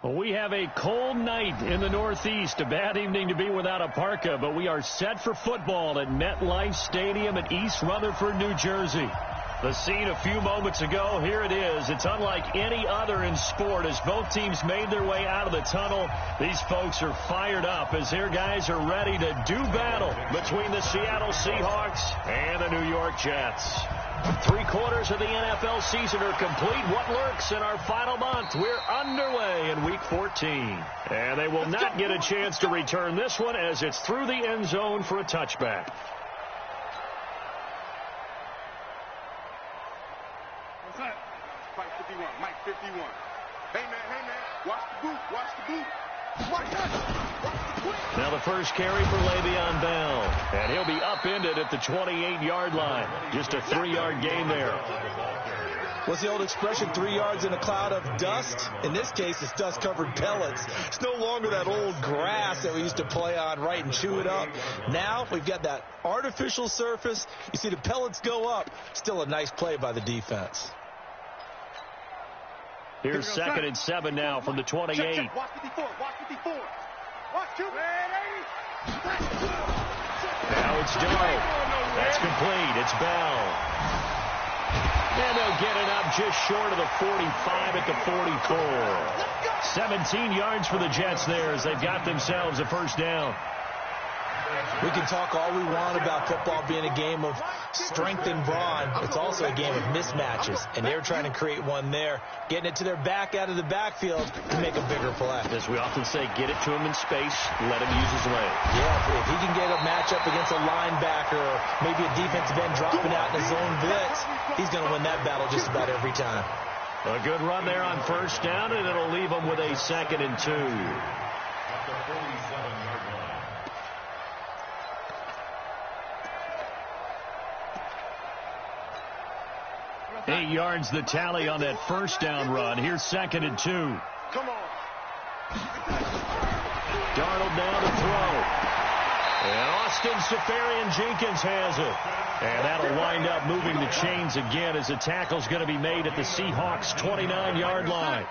We have a cold night in the Northeast. A bad evening to be without a parka, but we are set for football at MetLife Stadium in East Rutherford, New Jersey. The scene a few moments ago, here it is. It's unlike any other in sport as both teams made their way out of the tunnel. These folks are fired up as their guys are ready to do battle between the Seattle Seahawks and the New York Jets. 3/4 of the NFL season are complete. What lurks in our final month? We're underway in Week 14. And they will not get a chance to return this one as it's through the end zone for a touchback. Mike 51, Mike 51. Hey, man, watch the boot, watch the boot. Watch that. Now the first carry for Le'Veon Bell. And he'll be upended at the 28-yard line. Just a 3-yard gain there. What's the old expression, 3 yards in a cloud of dust? In this case, it's dust-covered pellets. It's no longer that old grass that we used to play on, right, and chew it up. Now we've got that artificial surface. You see the pellets go up. Still a nice play by the defense. Here's 2nd and 7 now from the 28. Check. Watch 54, watch 54. Watch 2. Now it's Darnold. That's complete. It's Bell. And they'll get it up just short of the 45 at the 44. 17 yards for the Jets there as they've got themselves a first down. We can talk all we want about football being a game of strength and brawn. It's also a game of mismatches, and they're trying to create one there, getting it to their back out of the backfield to make a bigger play. As we often say, get it to him in space, let him use his leg. Yeah, if he can get a matchup against a linebacker or maybe a defensive end dropping out in a zone blitz, he's going to win that battle just about every time. A good run there on first down, and it'll leave him with a 2nd and 2. 8 yards the tally on that first down run. Here's 2nd and 2. Come on. Darnold now to throw. And Austin Seferian-Jenkins has it. And that'll wind up moving the chains again as the tackle's going to be made at the Seahawks' 29-yard line.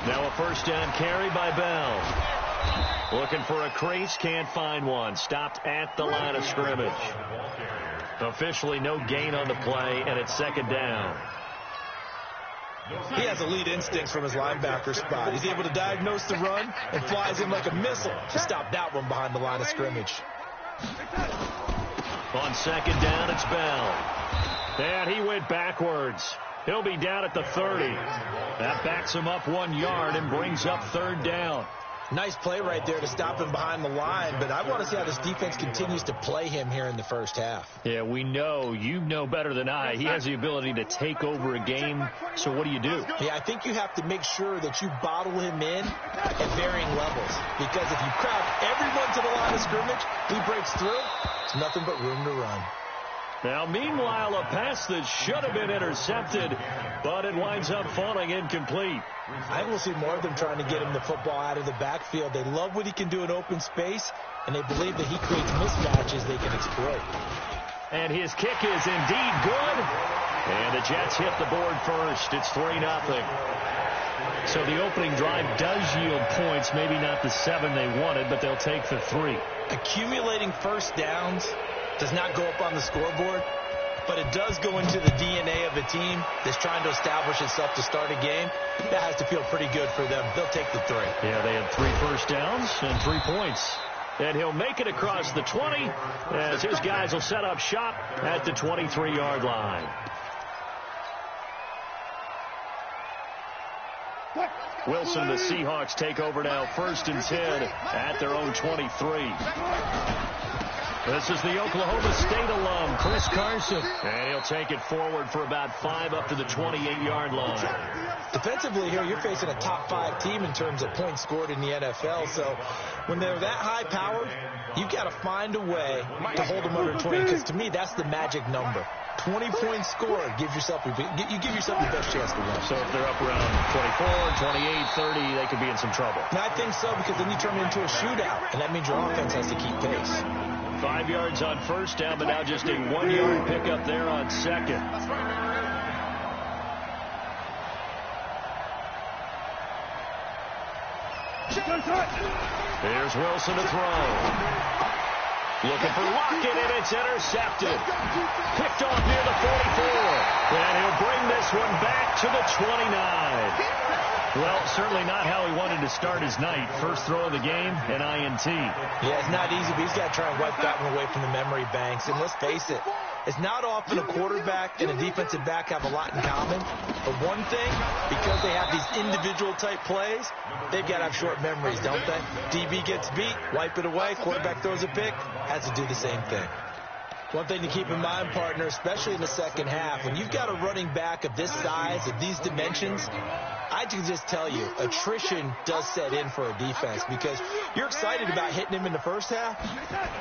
Now a first down carry by Bell. Looking for a crease, can't find one. Stopped at the line of scrimmage. Officially no gain on the play, and it's 2nd down. He has elite instincts from his linebacker spot. He's able to diagnose the run and flies in like a missile to stop that one behind the line of scrimmage. On 2nd down, it's Bell. And he went backwards. He'll be down at the 30. That backs him up 1 yard and brings up 3rd down. Nice play right there to stop him behind the line, but I want to see how this defense continues to play him here in the first half. Yeah, we know. You know better than I. He has the ability to take over a game, so what do you do? Yeah, I think you have to make sure that you bottle him in at varying levels, because if you crowd everyone to the line of scrimmage, he breaks through, it's nothing but room to run. Now, meanwhile, a pass that should have been intercepted, but it winds up falling incomplete. I think we'll see more of them trying to get him the football out of the backfield. They love what he can do in open space, and they believe that he creates mismatches they can exploit. And his kick is indeed good. And the Jets hit the board first. It's 3-0. So the opening drive does yield points, maybe not the 7 they wanted, but they'll take the 3. Accumulating first downs does not go up on the scoreboard, but it does go into the DNA of a team that's trying to establish itself to start a game. That has to feel pretty good for them. They'll take the 3. Yeah, they had 3 first downs and 3 points. And he'll make it across the 20 as his guys will set up shop at the 23-yard line. Wilson, the Seahawks take over now, 1st and 10 at their own 23. This is the Oklahoma State alum, Chris Carson. And he'll take it forward for about 5 up to the 28-yard line. Defensively here, you're facing a top 5 team in terms of points scored in the NFL. So when they're that high powered, you've got to find a way to hold them under 20. Because to me, that's the magic number. 20 points scored, you give yourself your best chance to win. So if they're up around 24, 28, 30, they could be in some trouble. And I think so, because then you turn it into a shootout, and that means your offense has to keep pace. 5 yards on first down, but now just a 1-yard pickup there on second. Here's Wilson to throw. Looking for Lockett, and it's intercepted. Picked off near the 44. And he'll bring this one back to the 29. Well, certainly not how he wanted to start his night. First throw of the game, an INT. Yeah, it's not easy, but he's got to try and wipe that one away from the memory banks. And let's face it, it's not often a quarterback and a defensive back have a lot in common. But one thing, because they have these individual type plays, they've got to have short memories, don't they? DB gets beat, wipe it away, quarterback throws a pick, has to do the same thing. One thing to keep in mind, partner, especially in the second half, when you've got a running back of this size, of these dimensions, I can just tell you, attrition does set in for a defense because you're excited about hitting him in the first half,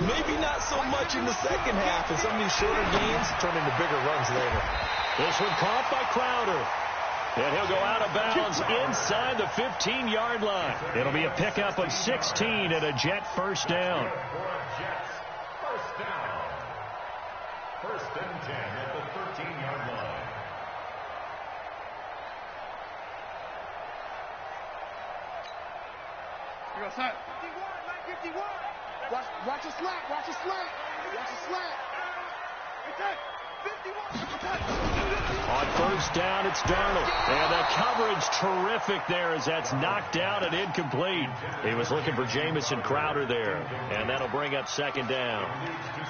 maybe not so much in the second half, and some of these shorter gains turn into bigger runs later. This one caught by Crowder. And he'll go out of bounds inside the 15-yard line. It'll be a pickup of 16 and a Jet first down. First and 10 at the 13-yard line. You're outside. 51, 51. Watch your slant. Watch your slant. Watch your slant. 51. On first down, it's Darnold. And the coverage terrific there as that's knocked down and incomplete. He was looking for Jamison Crowder there. And that'll bring up second down.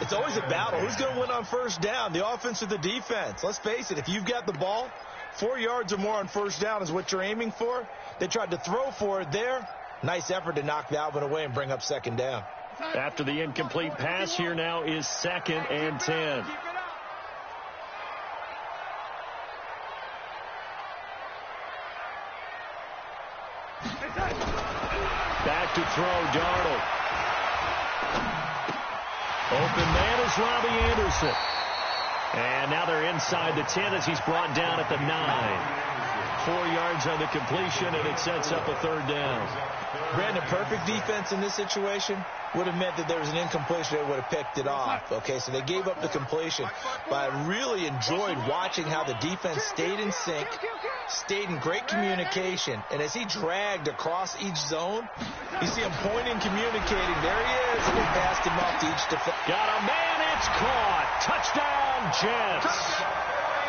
It's always a battle. Who's going to win on first down, the offense or the defense? Let's face it, if you've got the ball, 4 yards or more on first down is what you're aiming for. They tried to throw for it there. Nice effort to knock that one away and bring up second down. After the incomplete pass, here now is 2nd and 10. Back to throw, Darnold. Open man is Robbie Anderson. And now they're inside the 10 as he's brought down at the 9. 4 yards on the completion, and it sets up a third down. Brandon, perfect defense in this situation would have meant that there was an incompletion that would have picked it off. Okay, so they gave up the completion. But I really enjoyed watching how the defense stayed in sync, stayed in great communication. And as he dragged across each zone, you see him pointing, communicating. There he is, and they passed him off to each defense. Got a man, it's caught. Touchdown, Jets.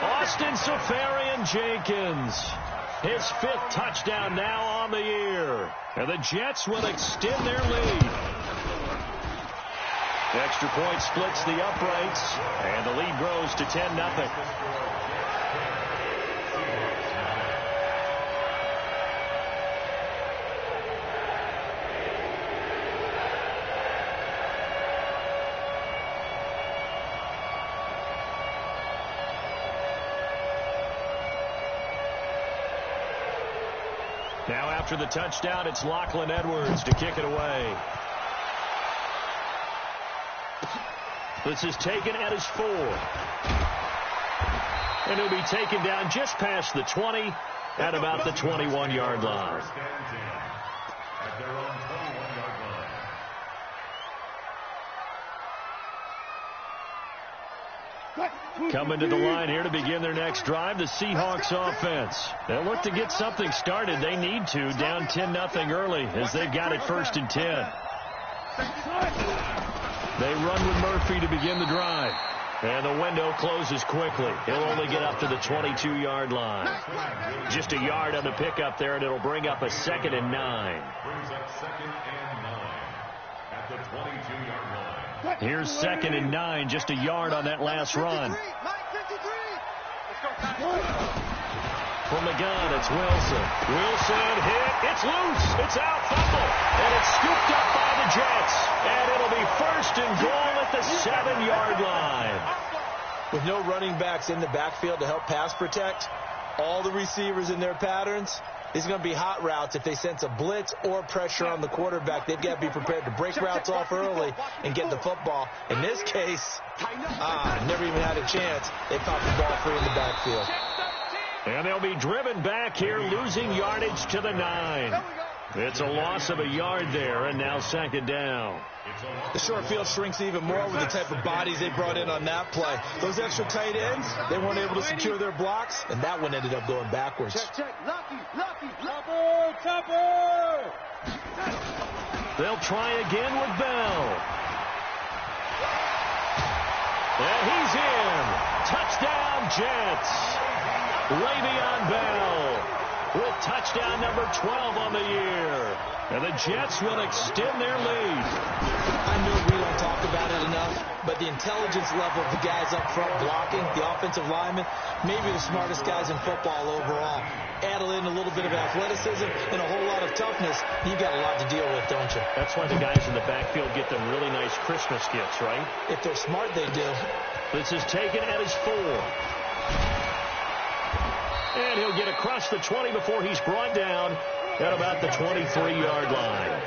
Austin Seferian-Jenkins. His 5th touchdown now on the year. And the Jets will extend their lead. The extra point splits the uprights, and the lead grows to 10-0. Now after the touchdown, it's Lachlan Edwards to kick it away. This is taken at his 4. And he'll be taken down just past the 20 at about the 21-yard line. At their own 21-yard line. Coming to the line here to begin their next drive, the Seahawks offense. They'll look to get something started. They need to, down 10-0 early as they've got it 1st and 10. They run with Murphy to begin the drive. And the window closes quickly. He'll only get up to the 22-yard line. Just a yard on the pickup there, and it'll bring up a 2nd and 9. Brings up 2nd and 9 at the 22-yard line. Here's 2nd and 9, just a yard on that last run. From the gun, it's Wilson. Wilson hit. It's loose. It's out. Fumble. And it's scooped up by the Jets. And it'll be 1st and goal at the 7-yard line. With no running backs in the backfield to help pass protect, all the receivers in their patterns, these are going to be hot routes. If they sense a blitz or pressure on the quarterback, they've got to be prepared to break routes off early and get the football. In this case, never even had a chance. They popped the ball free in the backfield. And they'll be driven back here, losing yardage to the 9. It's a loss of a yard there, and now second down. The short field shrinks even more with the type of bodies they brought in on that play. Those extra tight ends, they weren't able to secure their blocks, and that one ended up going backwards. They'll try again with Bell. And he's in. Touchdown, Jets. Le'Veon Bell with touchdown number 12 on the year. And the Jets will extend their lead. I know we don't talk about it enough, but the intelligence level of the guys up front blocking, the offensive linemen, maybe the smartest guys in football overall. Add in a little bit of athleticism and a whole lot of toughness, you got a lot to deal with, don't you? That's why the guys in the backfield get them really nice Christmas gifts, right? If they're smart, they do. This is taken at his 4. And he'll get across the 20 before he's brought down at about the 23-yard line.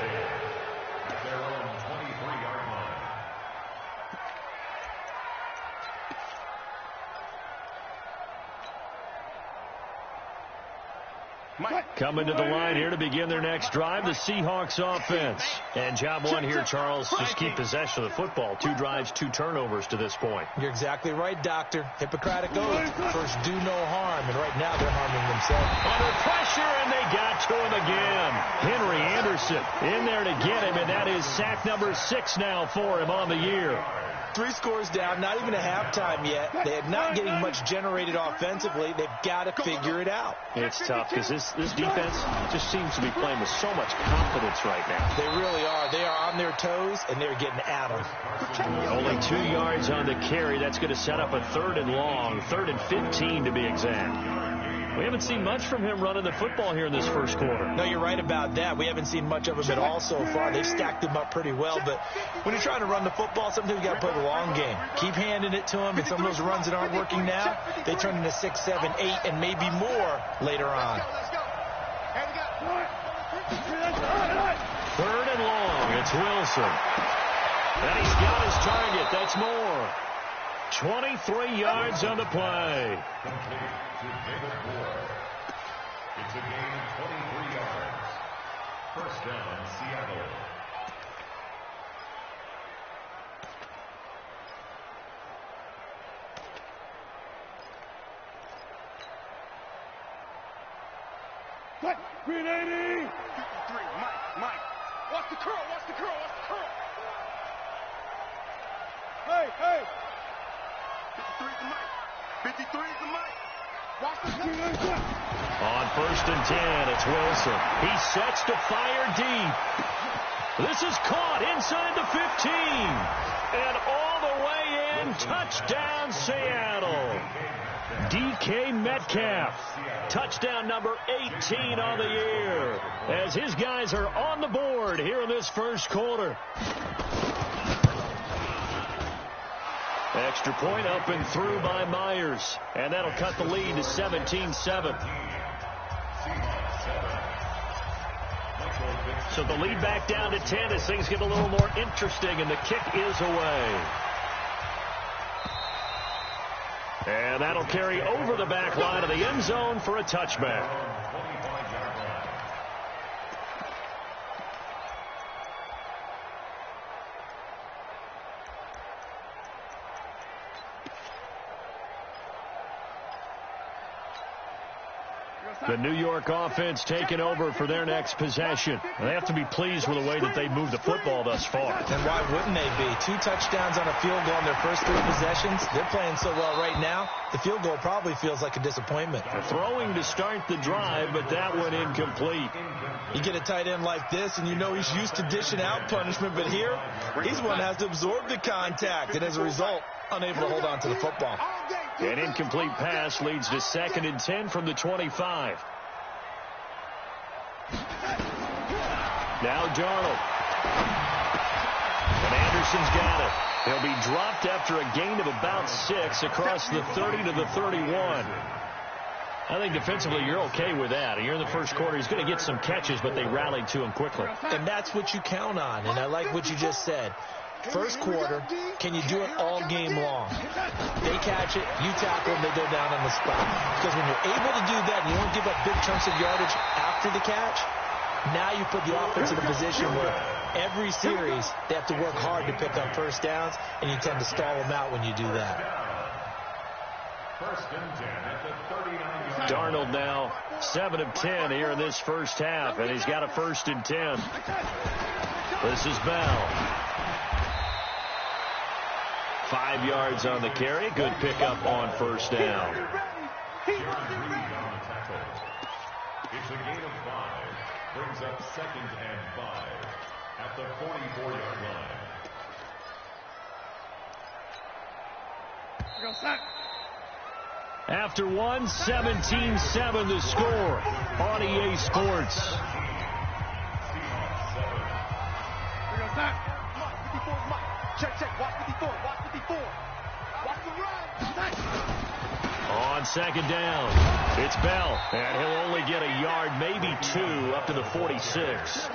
Coming to the line here to begin their next drive, the Seahawks offense. And job one here, Charles, just keep possession of the football. 2 drives, 2 turnovers to this point. You're exactly right, Doctor. Hippocratic oath. First, do no harm. And right now, they're harming themselves. Under pressure, and they got to him again. Henry Anderson in there to get him, and that is sack number 6 now for him on the year. 3 scores down, not even a halftime yet. They are not getting much generated offensively. They've got to figure it out. It's tough because this defense just seems to be playing with so much confidence right now. They really are. They are on their toes, and they're getting at them. Only 2 yards on the carry. That's going to set up a 3rd and long, 3rd and 15 to be exact. We haven't seen much from him running the football here in this first quarter. No, you're right about that. We haven't seen much of him at all so far. They've stacked him up pretty well. But when you're trying to run the football, sometimes you got to play the long game. Keep handing it to him. And some of those runs that aren't working now, they turn into 6, 7, 8, and maybe more later on. 3rd and long. It's Wilson. And he's got his target. That's more. 23 yards on the play. It's a gain of 23 yards. First down, Seattle. What? Green 80! 53, Mike. Watch the curl, watch the curl. Hey! 53 to Mike. 53 to Mike. Watch the curl. On 1st and 10, it's Wilson. He sets to fire deep. This is caught inside the 15. And all the way in, touchdown Seattle. DK Metcalf, touchdown number 18 on the year, as his guys are on the board here in this first quarter. Extra point up and through by Myers, and that'll cut the lead to 17-7. So the lead back down to 10 as things get a little more interesting, and the kick is away. And that'll carry over the back line of the end zone for a touchback. The New York offense taking over for their next possession. They have to be pleased with the way that they moved the football thus far. And why wouldn't they be? 2 touchdowns on a field goal in their first 3 possessions. They're playing so well right now, the field goal probably feels like a disappointment. Throwing to start the drive, but that one incomplete. You get a tight end like this, and you know he's used to dishing out punishment, but here, he's one that has to absorb the contact, and as a result, unable to hold on to the football. An incomplete pass leads to 2nd and 10 from the 25. Now Darnold. And Anderson's got it. He'll be dropped after a gain of about 6 across the 30 to the 31. I think defensively you're okay with that. Here in the first quarter, he's going to get some catches, but they rallied to him quickly. And that's what you count on, and I like what you just said. First quarter, can you do it all game long? They catch it, you tackle them, they go down on the spot. Because when you're able to do that and you don't give up big chunks of yardage after the catch, now you put the offense in a position where every series they have to work hard to pick up first downs, and you tend to stall them out when you do that. First and 10 at the 39-yard. Darnold now 7 of 10 here in this first half, and he's got a 1st and 10. This is Bell. 5 yards on the carry. Good pickup on first down. Jared Reed on the tackle. It's a gain of 5. Brings up 2nd and 5 at the 44-yard line. Go sack. After one, 17-7 the score on EA Sports. Seahawks 7. Go sack. 54 Mike. Check. Watch 54. Watch 54. Watch the run. Sack. On second down, it's Bell, and he'll only get a yard, maybe 2, up to the 46.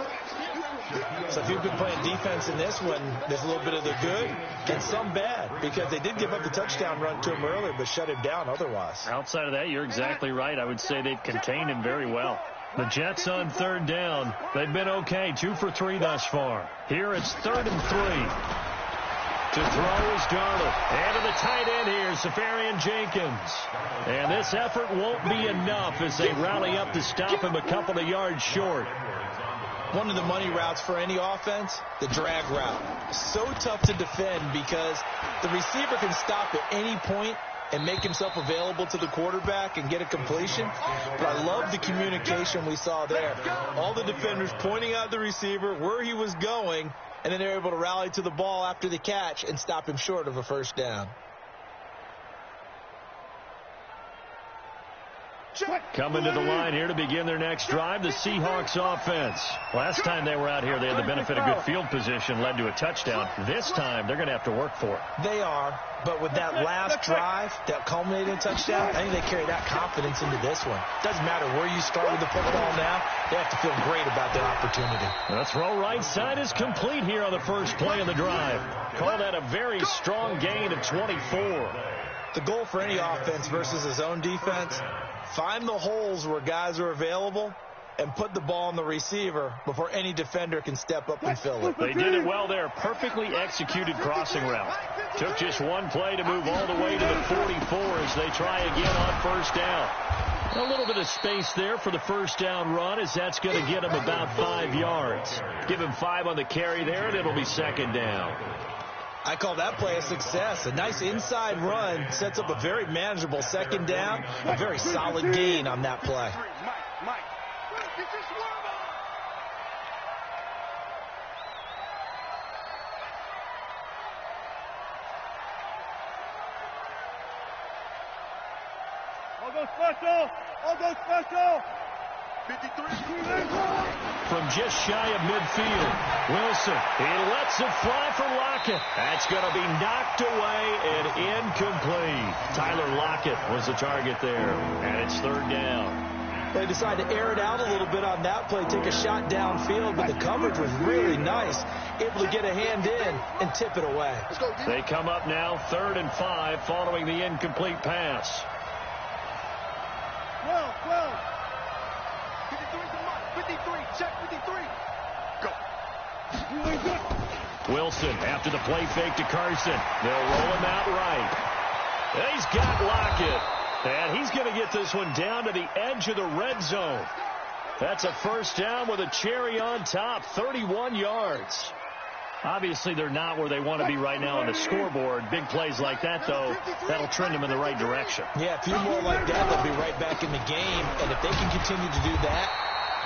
So if you've been playing defense in this one, there's a little bit of the good and some bad, because they did give up the touchdown run to him earlier, but shut him down otherwise. Outside of that, you're exactly right. I would say they've contained him very well. The Jets on third down. They've been okay, 2 for 3 thus far. Here it's 3rd and 3. To throw is Darnold. And to the tight end here, Safarian Jenkins. And this effort won't be enough as they rally up to stop him a couple of yards short. One of the money routes for any offense, the drag route. So tough to defend because the receiver can stop at any point and make himself available to the quarterback and get a completion. But I love the communication we saw there. All the defenders pointing out the receiver, where he was going, and then they're able to rally to the ball after the catch and stop him short of a first down. Coming to the line here to begin their next drive, the Seahawks offense. Last time they were out here, they had the benefit of good field position, led to a touchdown. This time, they're going to have to work for it. They are, but with that last drive that culminated in a touchdown, I think they carry that confidence into this one. Doesn't matter where you start with the football now, they have to feel great about their opportunity. The throw right side is complete here on the first play of the drive. Call that a very strong gain of 24. The goal for any offense versus his own defense, find the holes where guys are available and put the ball on the receiver before any defender can step up and fill it. They did it well there. Perfectly executed crossing route. Took just one play to move all the way to the 44 as they try again on first down. A little bit of space there for the first down run, as that's going to get him about 5 yards. Give him 5 on the carry there, and it'll be second down. I call that play a success. A nice inside run sets up a very manageable second down. A very solid gain on that play. Mike. I'll go special. 53. From just shy of midfield, Wilson, he lets it fly for Lockett. That's going to be knocked away and incomplete. Tyler Lockett was the target there, and it's third down. They decided to air it out a little bit on that play, take a shot downfield, but the coverage was really nice, able to get a hand in and tip it away. They come up now 3rd and 5 following the incomplete pass. 12. 53, check 53. Go. Wilson after the play fake to Carson. They'll roll him out right. And he's got Lockett. And he's going to get this one down to the edge of the red zone. That's a first down with a cherry on top, 31 yards. Obviously, they're not where they want to be right now on the scoreboard. Big plays like that, though, that'll trend them in the right direction. Yeah, a few more like that, they'll be right back in the game. And if they can continue to do that,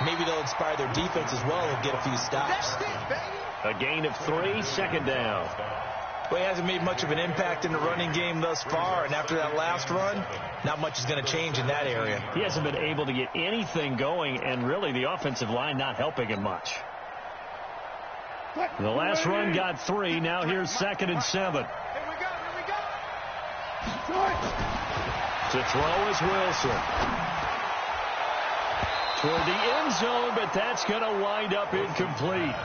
maybe they'll inspire their defense as well and get a few stops. A gain of 3, second down. Well, he hasn't made much of an impact in the running game thus far, and after that last run, not much is going to change in that area. He hasn't been able to get anything going, and really the offensive line not helping him much. The last run got 3. Now here's 2nd and 7. Here we go. To throw is Wilson. Toward the end zone, but that's going to wind up incomplete.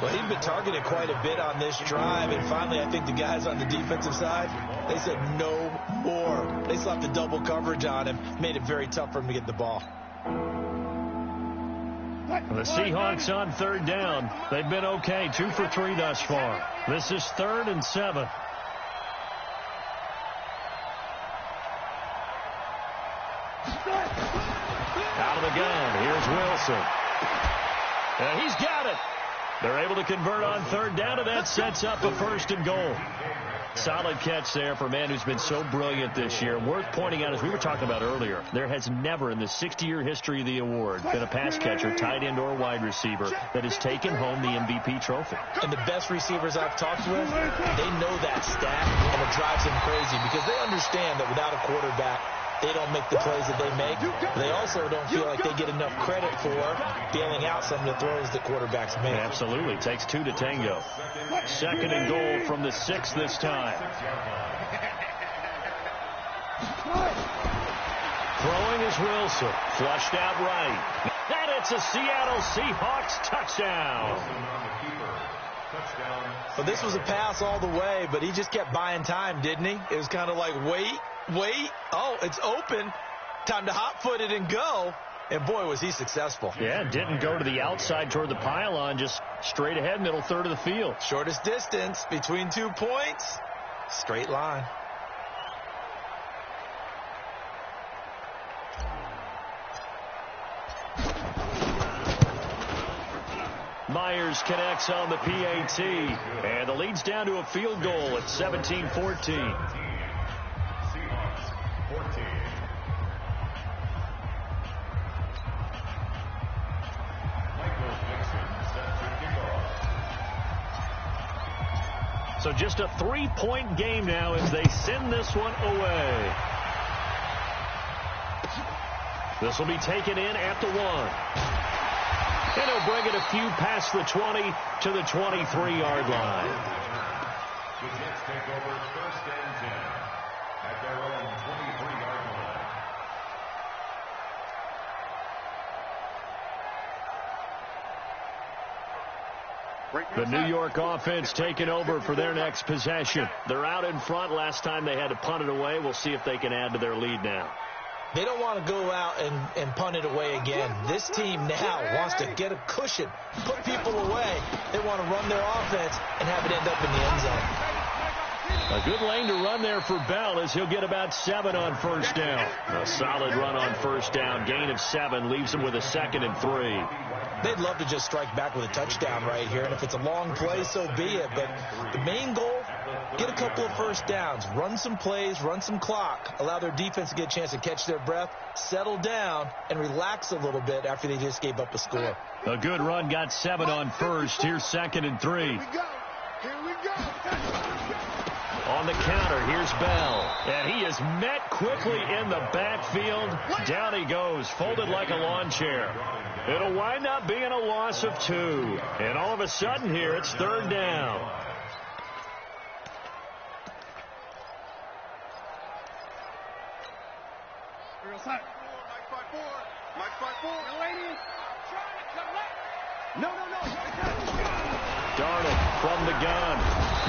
Well, he'd been targeted quite a bit on this drive, and finally I think the guys on the defensive side, they said no more. They slapped the double coverage on him, made it very tough for him to get the ball. The Seahawks on 3rd down. They've been okay, 2 for 3 thus far. This is 3rd and 7. Out of the gun, here's Wilson. He's got it. They're able to convert on 3rd down, and that sets up a 1st and goal. Solid catch there for a man who's been so brilliant this year. Worth pointing out, as we were talking about earlier, there has never in the 60-year history of the award been a pass catcher, tight end, or wide receiver that has taken home the MVP trophy. And the best receivers I've talked with, they know that stat, and it drives them crazy because they understand that without a quarterback, they don't make the plays that they make. They also don't feel like they get enough credit for bailing out some of the throws that quarterbacks make. Absolutely. Takes 2 to tango. 2nd and goal from the 6 this time. Throwing is Wilson. Flushed out right. And it's a Seattle Seahawks touchdown. Well, this was a pass all the way, but he just kept buying time, didn't he? It was kind of like, wait. Oh, it's open. Time to hot-foot it and go. And, boy, was he successful. Yeah, didn't go to the outside toward the pylon, just straight ahead, middle third of the field. Shortest distance between 2 points. Straight line. Myers connects on the PAT, and the lead's down to a field goal at 17-14. Seahawks 14. Michael Dixon set to kick off. So just a 3-point game now as they send this one away. This will be taken in at the 1. And he'll bring it a few past the 20 to the 23-yard line. The Jets take over 1st and 10 at their own 23-yard line. The New York offense taking over for their next possession. They're out in front. Last time they had to punt it away. We'll see if they can add to their lead now. They don't want to go out and punt it away again. This team now wants to get a cushion, put people away. They want to run their offense and have it end up in the end zone. A good lane to run there for Bell as he'll get about 7 on 1st down. A solid run on 1st down. Gain of 7 leaves him with a 2nd and 3. They'd love to just strike back with a touchdown right here, and if it's a long play, so be it. But the main goal, get a couple of 1st downs, run some plays, run some clock, allow their defense to get a chance to catch their breath, settle down, and relax a little bit after they just gave up a score. A good run, got 7 on 1st. Here's 2nd and 3. Here we go. On the counter, here's Bell. And he is met quickly in the backfield. Down he goes, folded like a lawn chair. It'll wind up being a loss of 2. And all of a sudden here, it's 3rd down. Mike 5-4. No. Darnold from the gun.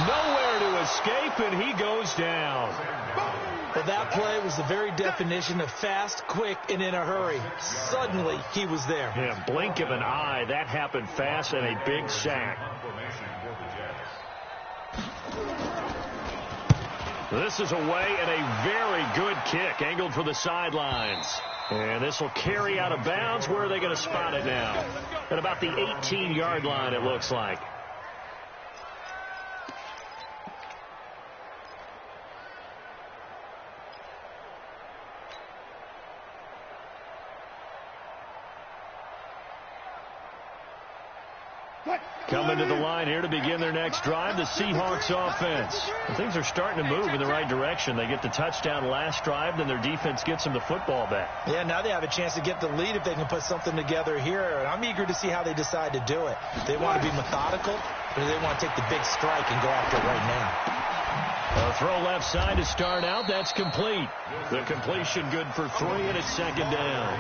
Nowhere to escape, and he goes down. Well, that play was the very definition of fast, quick, and in a hurry. Suddenly, he was there. Yeah, blink of an eye. That happened fast and a big sack. This is away and a very good kick, angled for the sidelines. And this will carry out of bounds. Where are they going to spot it now? At about the 18-yard line, it looks like. Coming to the line here to begin their next drive, the Seahawks offense. And things are starting to move in the right direction. They get the touchdown last drive, then their defense gets them the football back. Yeah, now they have a chance to get the lead if they can put something together here. And I'm eager to see how they decide to do it. They want to be methodical, or do they want to take the big strike and go after it right now? A throw left side to start out. That's complete. The completion good for 3, and it's second down.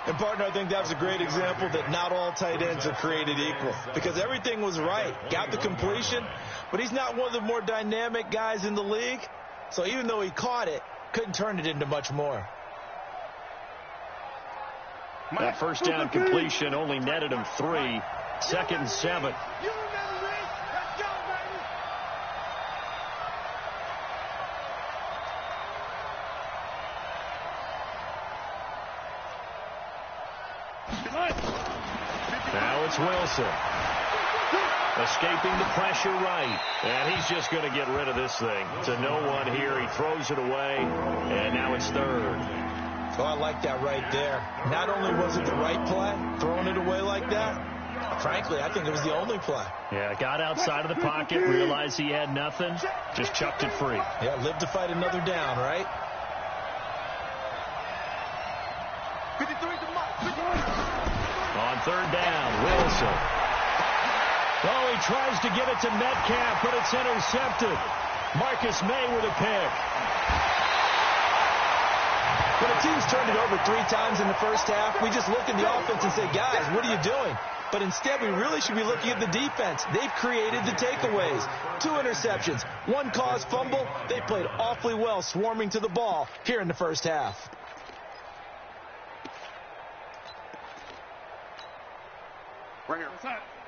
And, partner, I think that was a great example that not all tight ends are created equal, because everything was right. Got the completion, but he's not one of the more dynamic guys in the league. So even though he caught it, couldn't turn it into much more. That first down completion only netted him 3. 2nd and 7. Now it's Wilson. Escaping the pressure right. And he's just going to get rid of this thing. To no one here. He throws it away. And now it's 3rd. Oh, I like that right there. Not only was it the right play, throwing it away like that, frankly, I think it was the only play. Yeah, got outside of the pocket, realized he had nothing, just chucked it free. Yeah, live to fight another down, right? 53 to Mike. On 3rd down, Wilson. Oh, he tries to get it to Metcalf, but it's intercepted. Marcus May with a pick. When a team's turned it over 3 times in the first half, we just look at the offense and say, guys, what are you doing? But instead, we really should be looking at the defense. They've created the takeaways. 2 interceptions, 1 caused fumble. They played awfully well swarming to the ball here in the first half. Right here.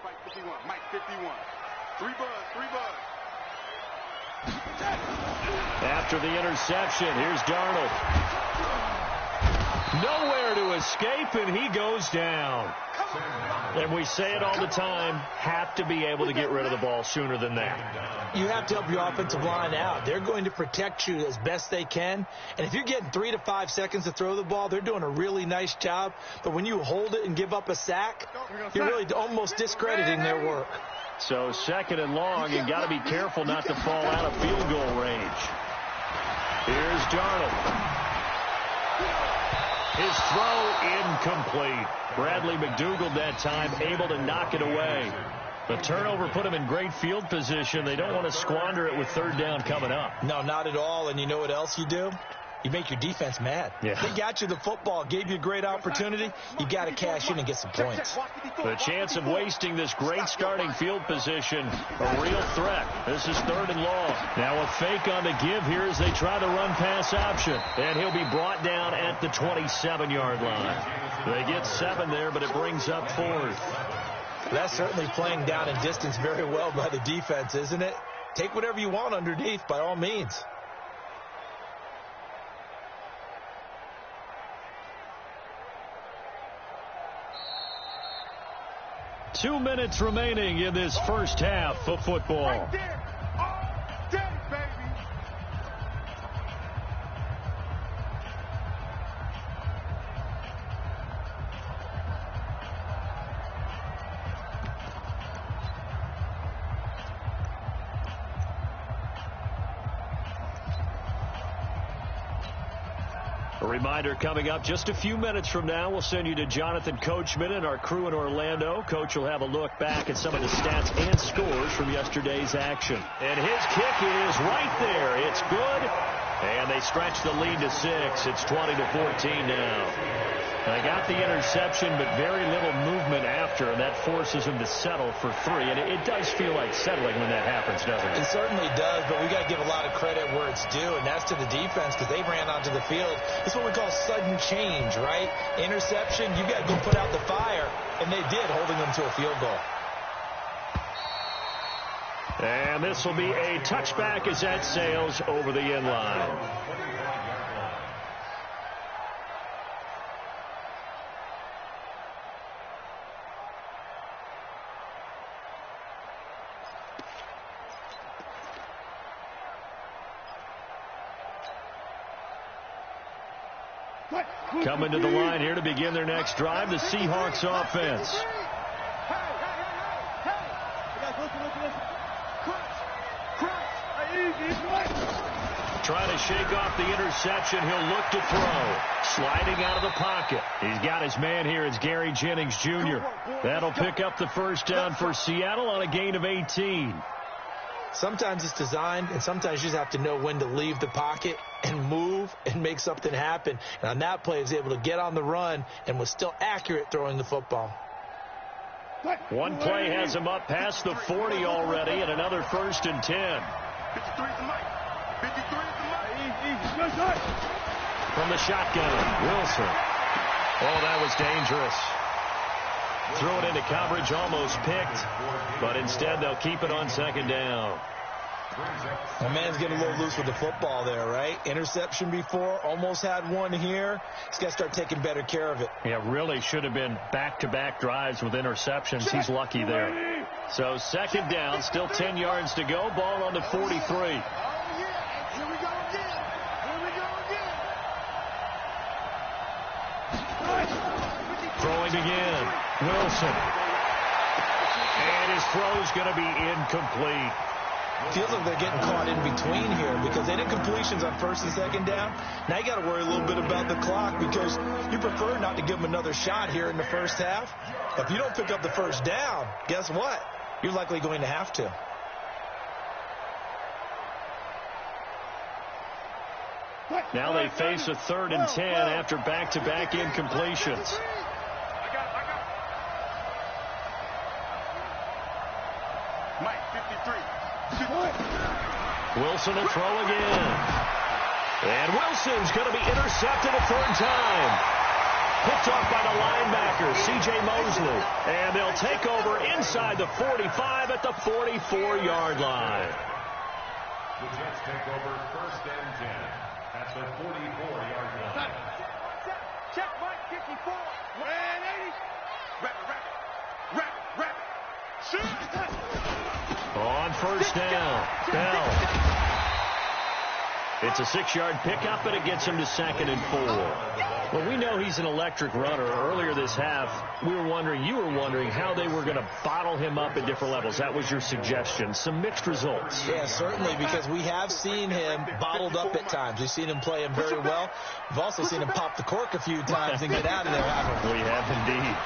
Mike 51. Mike 51. 3 buzz. 3 buzz. After the interception, here's Darnold. Nowhere to escape, and he goes down. And we say it all the time, have to be able to get rid of the ball sooner than that. You have to help your offensive line out. They're going to protect you as best they can. And if you're getting 3 to 5 seconds to throw the ball, they're doing a really nice job. But when you hold it and give up a sack, you're really almost discrediting their work. So 2nd and long, and got to be careful not to fall out of field goal range. Here's Darnold. His throw incomplete. Bradley McDougald that time able to knock it away. The turnover put him in great field position. They don't want to squander it with 3rd down coming up. No, not at all. And you know what else you do? You make your defense mad. Yeah. They got you the football, gave you a great opportunity. You got to cash in and get some points. The chance of wasting this great starting field position, a real threat. This is 3rd and long. Now a fake on the give here as they try to run pass option. And he'll be brought down at the 27-yard line. They get 7 there, but it brings up 4th. That's certainly playing down in distance very well by the defense, isn't it? Take whatever you want underneath, by all means. Two minutes remaining in this first half of football. Right there. All day, baby. A reminder coming up just a few minutes from now, we'll send you to Jonathan Coachman and our crew in Orlando. Coach will have a look back at some of the stats and scores from yesterday's action. And his kick is right there. It's good. And they stretch the lead to 6. It's 20-14 now. They got the interception, but very little movement after, and that forces them to settle for 3. And it does feel like settling when that happens, doesn't it? It certainly does, but we got to give a lot of credit where it's due, and that's to the defense because they ran onto the field. It's what we call sudden change, right? Interception, you got to go put out the fire, and they did, holding them to a field goal. And this will be a touchback as that sails over the end line. Coming to the line here to begin their next drive, the Seahawks offense. trying to shake off the interception. He'll look to throw. Sliding out of the pocket. He's got his man here. It's Gary Jennings Jr. That'll pick up the first down for Seattle on a gain of 18. Sometimes it's designed, and sometimes you just have to know when to leave the pocket and move and make something happen. And on that play, he was able to get on the run and was still accurate throwing the football. One play has him up past the 40 already, and another 1st and 10. 53 is the mic. 53 is the mic. From the shotgun, Wilson. Oh, that was dangerous. Threw it into coverage, almost picked, but instead they'll keep it on 2nd down. My man's getting a little loose with the football there, right? Interception before, almost had one here. He's got to start taking better care of it. Yeah, really should have been back-to-back drives with interceptions. He's lucky there. So 2nd down, still 10 yards to go. Ball on the 43. Throwing again. Wilson. And his throw's going to be incomplete. Feels like they're getting caught in between here because they did completions on 1st and 2nd down. Now you got to worry a little bit about the clock because you prefer not to give them another shot here in the 1st half. If you don't pick up the 1st down, guess what? You're likely going to have to. Now they face a 3rd and 10 after back-to-back incompletions. Mike, 53. Wilson will throw again. And Wilson's going to be intercepted a 3rd time. Picked off by the linebacker, C.J. Mosley. And they'll take over inside the 45 at the 44-yard line. The Jets take over 1st and 10 at the 44-yard line. Check, Mike, 54. 180. Wrap. Shoot. On 1st down, Bell. It's a 6-yard pickup, and it gets him to 2nd and 4. Well, we know he's an electric runner. Earlier this half, you were wondering how they were going to bottle him up at different levels. That was your suggestion. Some mixed results. Yeah, certainly, because we have seen him bottled up at times. We've seen him play him very well. We've also seen him pop the cork a few times and get out of there, haven't we? We have indeed.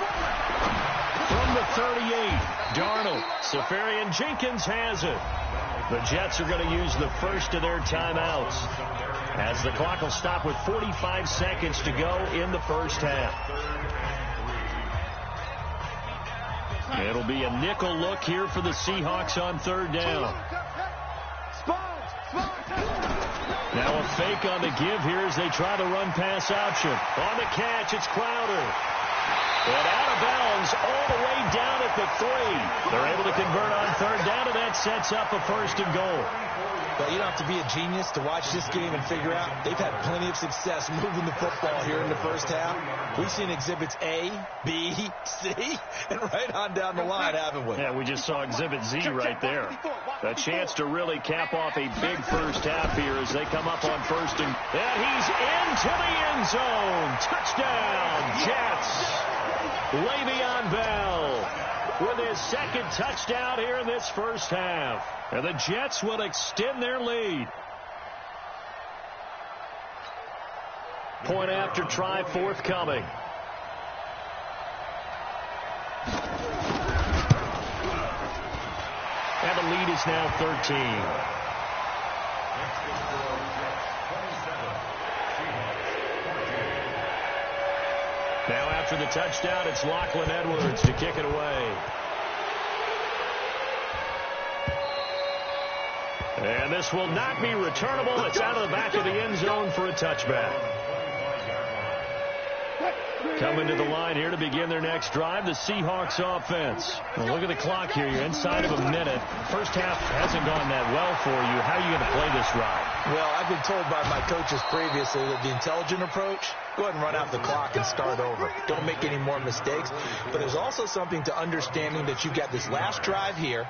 From the 38, Darnold. Safarian Jenkins has it. The Jets are going to use the first of their timeouts as the clock will stop with 45 seconds to go in the 1st half. It'll be a nickel look here for the Seahawks on 3rd down. Now a fake on the give here as they try the run-pass option. On the catch, it's Crowder. And out of bounds all the way down at the 3. They're able to convert on 3rd down, and that sets up a 1st and goal. Well, you don't have to be a genius to watch this game and figure out they've had plenty of success moving the football here in the 1st half. We've seen exhibits A, B, C, and right on down the line, haven't we? Yeah, we just saw exhibit Z right there. A chance to really cap off a big 1st half here as they come up on 1st and he's into the end zone. Touchdown, Jets. Le'Veon Bell with his 2nd touchdown here in this 1st half. And the Jets will extend their lead. Point after try forthcoming. And the lead is now 13. Now after the touchdown, it's Lachlan Edwards to kick it away. And this will not be returnable. It's out of the back of the end zone for a touchback. Coming to the line here to begin their next drive, the Seahawks offense. Well, look at the clock here. You're inside of a minute. 1st half hasn't gone that well for you. How are you going to play this drive? Well, I've been told by my coaches previously that the intelligent approach, go ahead and run out the clock and start over. Don't make any more mistakes. But there's also something to understanding that you got this last drive here.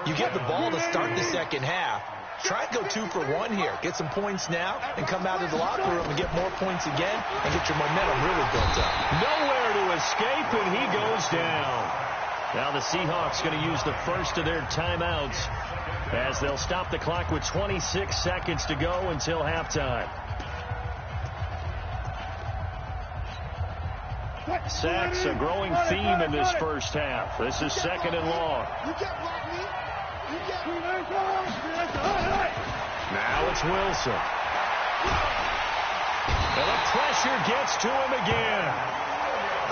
You get the ball to start the 2nd half. Try to go 2 for 1 here. Get some points now and come out of the locker room and get more points again and get your momentum really built up. Nowhere to escape, and he goes down. Now the Seahawks going to use the first of their timeouts as they'll stop the clock with 26 seconds to go until halftime. Sacks, a growing theme in this first half. This is second and long. Now it's Wilson. And the pressure gets to him again.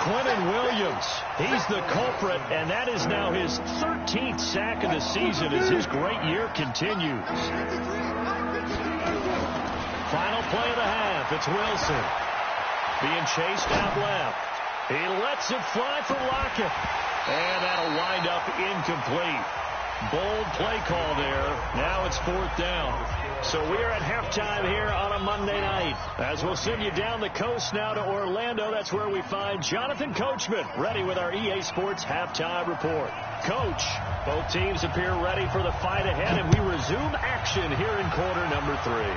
Quentin Williams, he's the culprit, and that is now his 13th sack of the season as his great year continues. Final play of the half, it's Wilson. Being chased out left. He lets it fly for Lockett. And that'll wind up incomplete. Bold play call there. Now it's fourth down. So we're at halftime here on a Monday night. As we'll send you down the coast now to Orlando, that's where we find Jonathan Coachman, ready with our EA Sports halftime report. Coach, both teams appear ready for the fight ahead, and we resume action here in quarter number 3.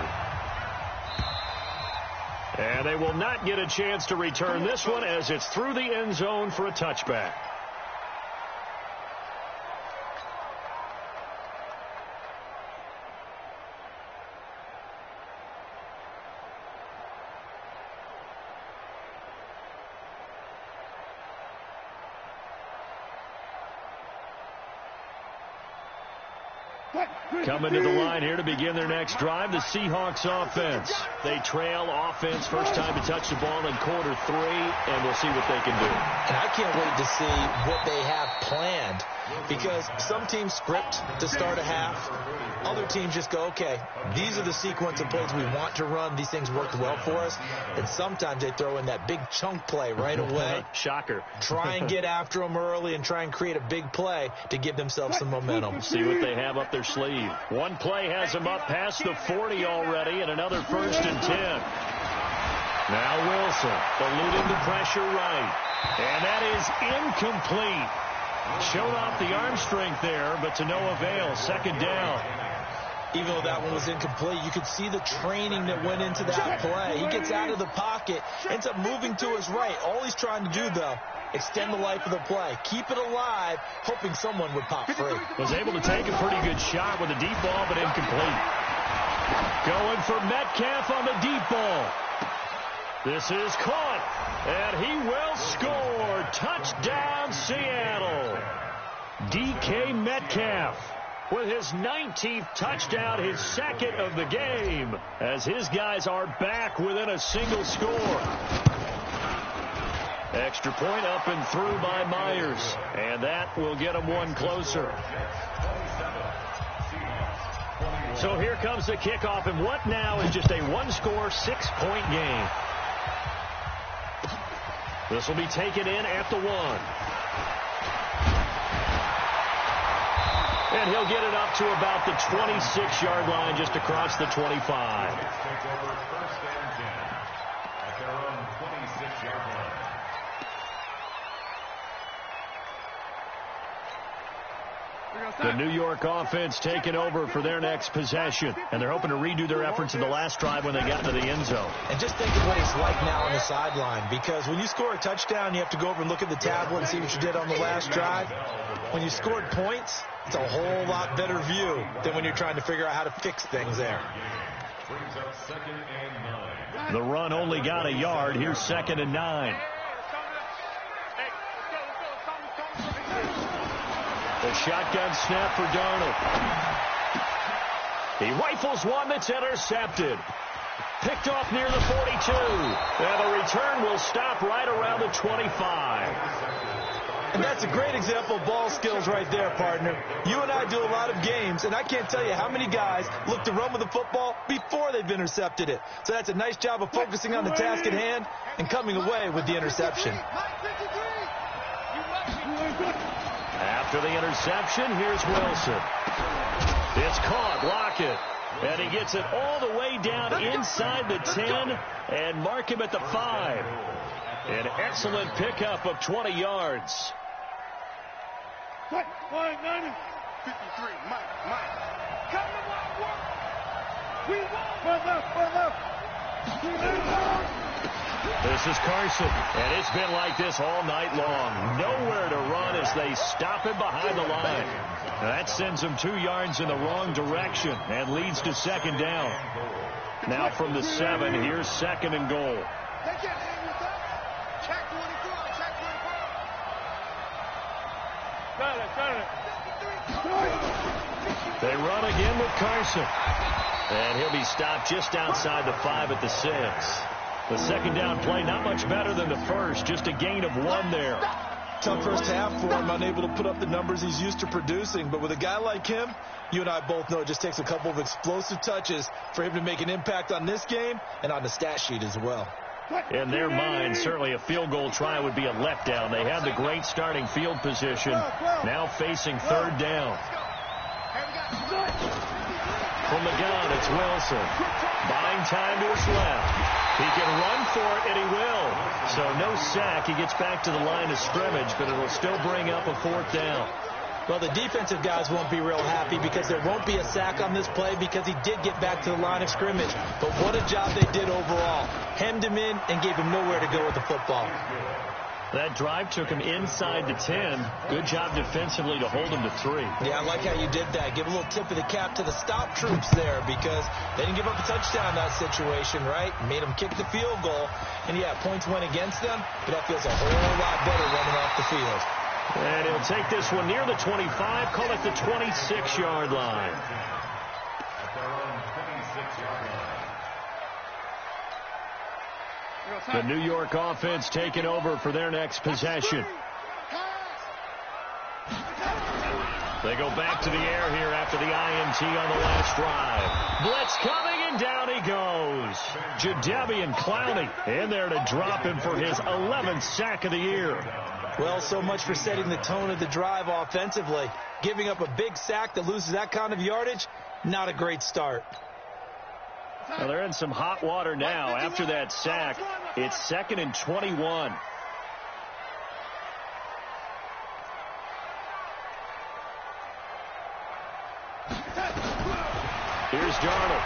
And they will not get a chance to return this one as it's through the end zone for a touchback. Coming to the line here to begin their next drive, the Seahawks offense. They trail offense first time to touch the ball in quarter 3, and we'll see what they can do. And I can't wait to see what they have planned, because some teams script to start a half. Other teams just go, okay, these are the sequence of plays we want to run. These things worked well for us. And sometimes they throw in that big chunk play right away. Shocker. Try and get after them early and try and create a big play to give themselves some momentum. See what they have up their sleeve. One play has them up past the 40 already, and another 1st and 10. Now Wilson, eluding the pressure right. And that is incomplete. Showed off the arm strength there, but to no avail. Second down. Even though that one was incomplete, you could see the training that went into that play. He gets out of the pocket, ends up moving to his right. All he's trying to do, though, extend the life of the play. Keep it alive, hoping someone would pop free. Was able to take a pretty good shot with a deep ball, but incomplete. Going for Metcalf on the deep ball. This is caught, and he will score. Touchdown, Seattle. DK Metcalf with his 19th touchdown, his second of the game, as his guys are back within a single score. Extra point up and through by Myers, and that will get him one closer. So here comes the kickoff, and what now is just a one-score, 6-point game. This will be taken in at the 1. And he'll get it up to about the 26-yard line, just across the 25. Takes over 1st and 10 at their own 26-yard line. The New York offense taking over for their next possession. And they're hoping to redo their efforts in the last drive when they got to the end zone. And just think of what it's like now on the sideline, because when you score a touchdown, you have to go over and look at the tablet and see what you did on the last drive. When you scored points, it's a whole lot better view than when you're trying to figure out how to fix things there. Brings up 2nd and 9. The run only got a yard. Here's 2nd and 9. The shotgun snap for Darnold. He rifles one that's intercepted. Picked off near the 42. And the return will stop right around the 25. And that's a great example of ball skills right there, partner. You and I do a lot of games, and I can't tell you how many guys look to run with the football before they've intercepted it. So that's a nice job of focusing on the task at hand and coming away with the interception. After the interception, here's Wilson. It's caught. Lockett. And he gets it all the way down inside the 10 and mark him at the 5. An excellent pickup of 20 yards. 53, Mike. Come to work. We won. This is Carson, and it's been like this all night long. Nowhere to run as they stop him behind the line. That sends him 2 yards in the wrong direction and leads to second down. Now from the 7, here's second and goal. They run again with Carson. And he'll be stopped just outside the 5 at the 6. The second down play not much better than the first, just a gain of 1 there. Tough first half for him, unable to put up the numbers he's used to producing. But with a guy like him, you and I both know it just takes a couple of explosive touches for him to make an impact on this game and on the stat sheet as well. In their mind, certainly a field goal try would be a letdown. They had the great starting field position, now facing third down. From the gun, it's Wilson. Buying time to his left. He can run for it, and he will. So no sack. He gets back to the line of scrimmage, but it'll still bring up a fourth down. Well, the defensive guys won't be real happy because there won't be a sack on this play because he did get back to the line of scrimmage. But what a job they did overall. Hemmed him in and gave him nowhere to go with the football. That drive took him inside the 10. Good job defensively to hold him to 3. Yeah, I like how you did that. Give a little tip of the cap to the stop troops there because they didn't give up a touchdown in that situation, right? Made them kick the field goal. And, yeah, points went against them, but that feels a whole lot better running off the field. And he'll take this one near the 25, call it the 26-yard line. The New York offense taking over for their next possession. They go back to the air here after the INT on the last drive. Blitz coming, and down he goes. Jadeveon Clowney in there to drop him for his 11th sack of the year. Well, so much for setting the tone of the drive offensively. Giving up a big sack that loses that kind of yardage, not a great start. Well, they're in some hot water now. After that sack, it's 2nd and 21. Here's Darnold.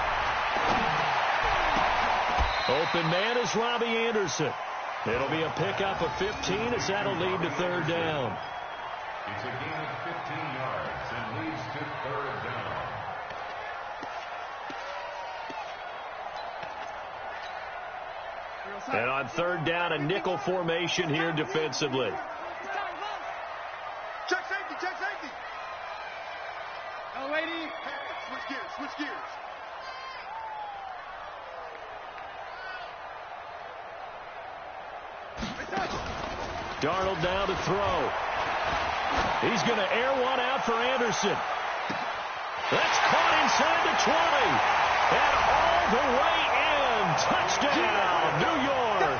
Open man is Robbie Anderson. It'll be a pickup of 15 as that'll lead to third down. It's a gain of 15 yards and leads to third down. And on third down, a nickel formation here defensively. Check safety, check safety. L80. Switch gears, switch gears. Darnold now to throw. He's going to air one out for Anderson. That's caught inside the 20. And all the way in. Touchdown, New York.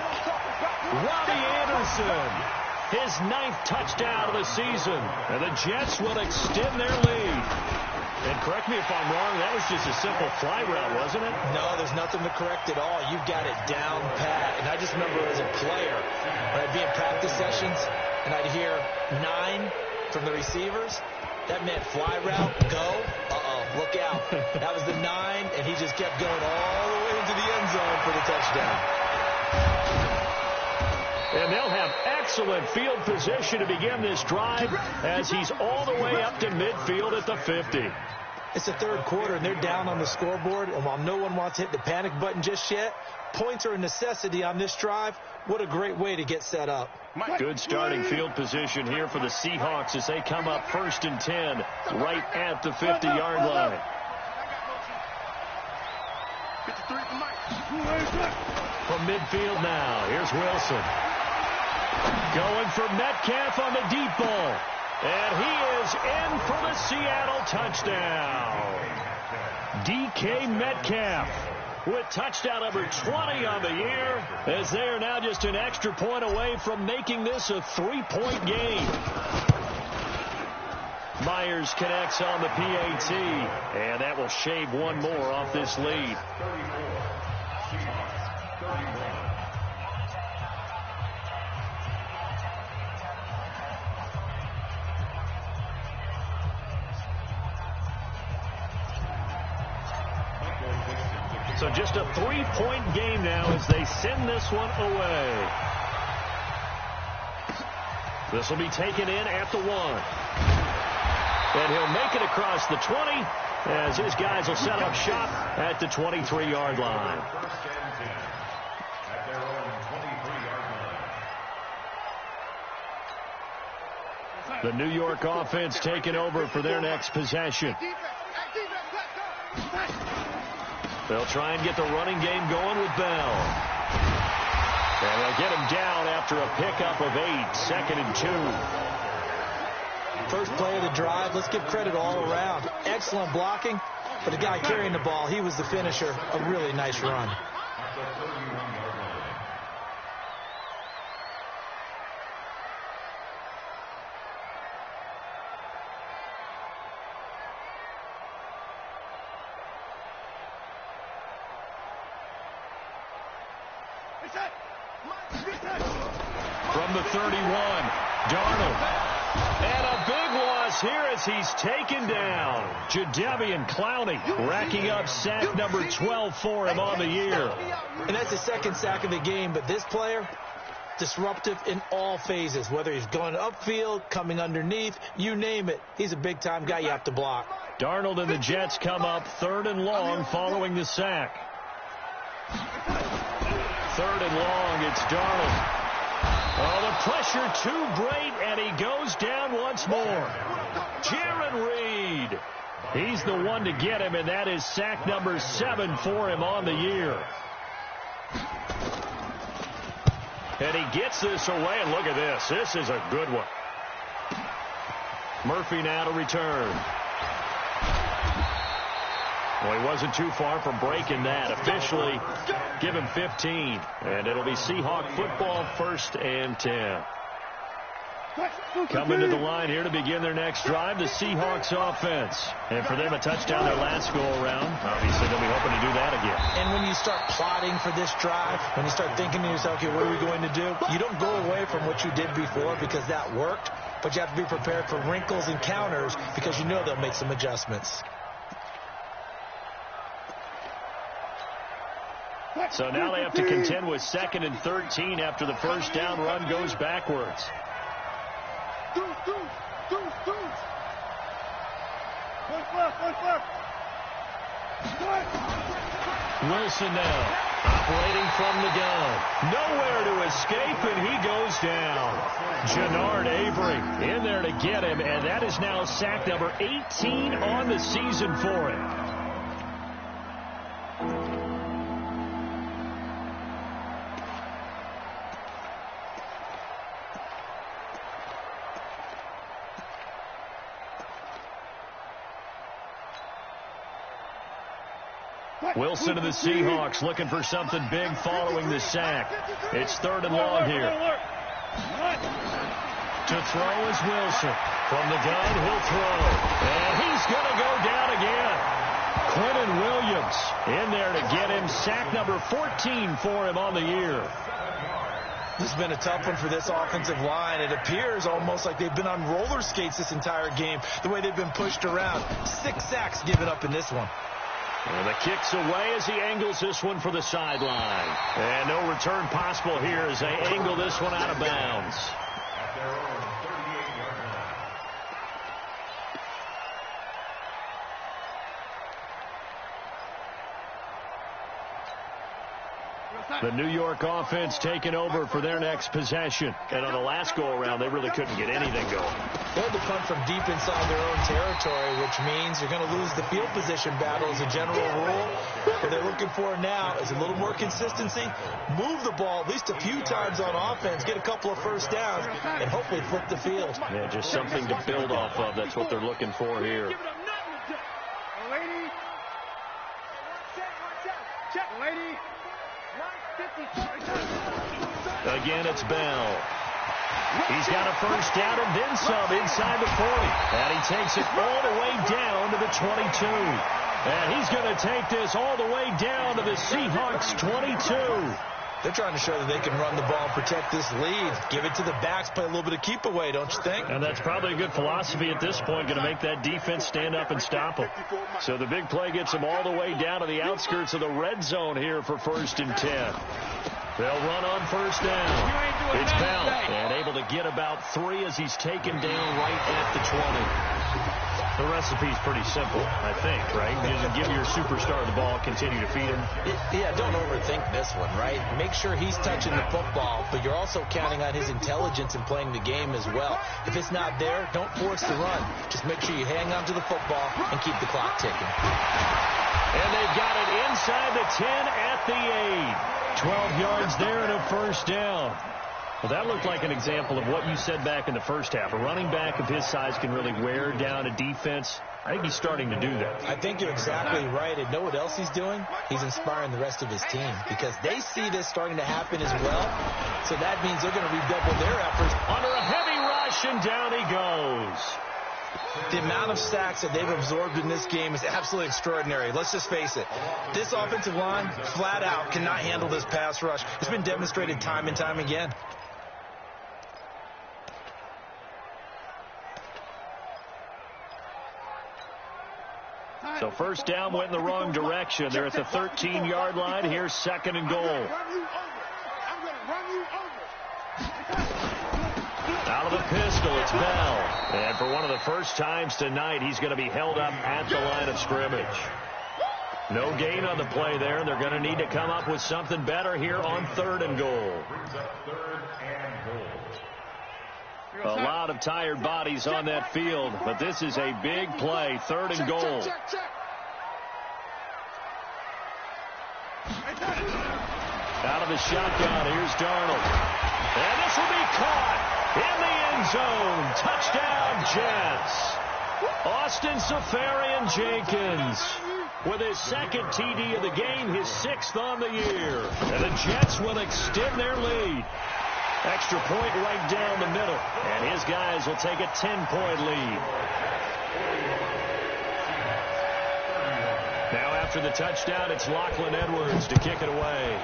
Robbie Anderson. His 9th touchdown of the season. And the Jets will extend their lead. And correct me if I'm wrong, that was just a simple fly route, wasn't it? No, there's nothing to correct at all. You've got it down pat. And I just remember as a player, when I'd be in practice sessions, and I'd hear 9 from the receivers, that meant fly route, go, look out. That was the 9, and he just kept going all the way into the end zone for the touchdown. And they'll have excellent field position to begin this drive as he's all the way up to midfield at the 50. It's the third quarter, and they're down on the scoreboard. And while no one wants to hit the panic button just yet, points are a necessity on this drive. What a great way to get set up. Good starting field position here for the Seahawks as they come up 1st and 10 right at the 50-yard line. From midfield now, here's Wilson. Going for Metcalf on the deep ball. And he is in for the Seattle touchdown. DK Metcalf with touchdown number 20 on the year as they are now just an extra point away from making this a 3-point game. Myers connects on the PAT, and that will shave one more off this lead. So just a 3-point game now as they send this one away. This will be taken in at the 1. And he'll make it across the 20 as his guys will set up shop at the 23-yard line. First and 10 at their own 23-yard line. The New York offense taking over for their next possession. They'll try and get the running game going with Bell. And they'll get him down after a pickup of 8, 2nd and 2. First play of the drive, let's give credit all around. Excellent blocking, but the guy carrying the ball, he was the finisher. A really nice run. At the 31-yard line. From the 31, Darnold. And a big loss here as he's taken down. Jadeveon Clowney racking up sack number 12 for him on the year. And that's the second sack of the game, but this player, disruptive in all phases, whether he's going upfield, coming underneath, you name it. He's a big-time guy you have to block. Darnold and the Jets come up 3rd and long following the sack. 3rd and long, it's Darnold. Oh, the pressure too great, and he goes down once more. Jarran Reed. He's the one to get him, and that is sack number 7 for him on the year. And he gets this away, and look at this. This is a good one. Murphy now to return. Well, he wasn't too far from breaking that. Officially, give him 15. And it'll be Seahawk football, 1st and 10. Coming to the line here to begin their next drive, the Seahawks offense. And for them, a touchdown their last go-around. Obviously, they'll be hoping to do that again. And when you start plotting for this drive, when you start thinking to yourself, okay, what are we going to do? You don't go away from what you did before because that worked, but you have to be prepared for wrinkles and counters because you know they'll make some adjustments. So now they have to contend with 2nd and 13 after the first down run goes backwards. Wilson now operating from the gun. Nowhere to escape, and he goes down. Genard Avery in there to get him, and that is now sack number 18 on the season for him. Wilson to the Seahawks looking for something big following the sack. It's 3rd and long here. To throw is Wilson. From the gun, he'll throw. And he's going to go down again. Quentin Williams in there to get him. Sack number 14 for him on the year. This has been a tough one for this offensive line. It appears almost like they've been on roller skates this entire game, the way they've been pushed around. 6 sacks given up in this one. And the kick's away as he angles this one for the sideline. And no return possible here as they angle this one out of bounds. At their own 38-yard line. The New York offense taking over for their next possession. And on the last go-around, they really couldn't get anything going. They had to punt from deep inside their own territory, which means you're going to lose the field position battle as a general rule. What they're looking for now is a little more consistency, move the ball at least a few times on offense, get a couple of first downs, and hopefully flip the field. Yeah, just something to build off of. That's what they're looking for here. Again, it's Bell. He's got a first down and then some inside the 40. And he takes it all the way down to the 22. And he's going to take this all the way down to the Seahawks 22. They're trying to show that they can run the ball and protect this lead. Give it to the backs, play a little bit of keep away, don't you think? And that's probably a good philosophy at this point, going to make that defense stand up and stop them. So the big play gets them all the way down to the outskirts of the red zone here for 1st and 10. They'll run on first down. It's Bell, and able to get about 3 as he's taken down right at the 20. The recipe's pretty simple, I think, right? Just give your superstar the ball, continue to feed him. Yeah, don't overthink this one, right? Make sure he's touching the football, but you're also counting on his intelligence in playing the game as well. If it's not there, don't force the run. Just make sure you hang on to the football and keep the clock ticking. And they've got it inside the 10 at the 8. 12 yards there and a first down. Well, that looked like an example of what you said back in the first half. A running back of his size can really wear down a defense. I think he's starting to do that. I think you're exactly right. And know what else he's doing? He's inspiring the rest of his team because they see this starting to happen as well. So that means they're going to redouble their efforts. Under a heavy rush, and down he goes. The amount of sacks that they've absorbed in this game is absolutely extraordinary. Let's just face it. This offensive line, flat out, cannot handle this pass rush. It's been demonstrated time and time again. So first down went in the wrong direction. They're at the 13-yard line. Here's second and goal. Out of the pistol, it's Bell. And for one of the first times tonight, he's going to be held up at the line of scrimmage. No gain on the play there. They're going to need to come up with something better here on third and goal. A lot of tired bodies on that field, but this is a big play, third and goal. Out of the shotgun, here's Darnold. And this will be caught in the end zone. Touchdown, Jets. Austin Seferian-Jenkins with his second TD of the game, his 6th on the year. And the Jets will extend their lead. Extra point right down the middle. And his guys will take a 10-point lead. Now after the touchdown, it's Lachlan Edwards to kick it away.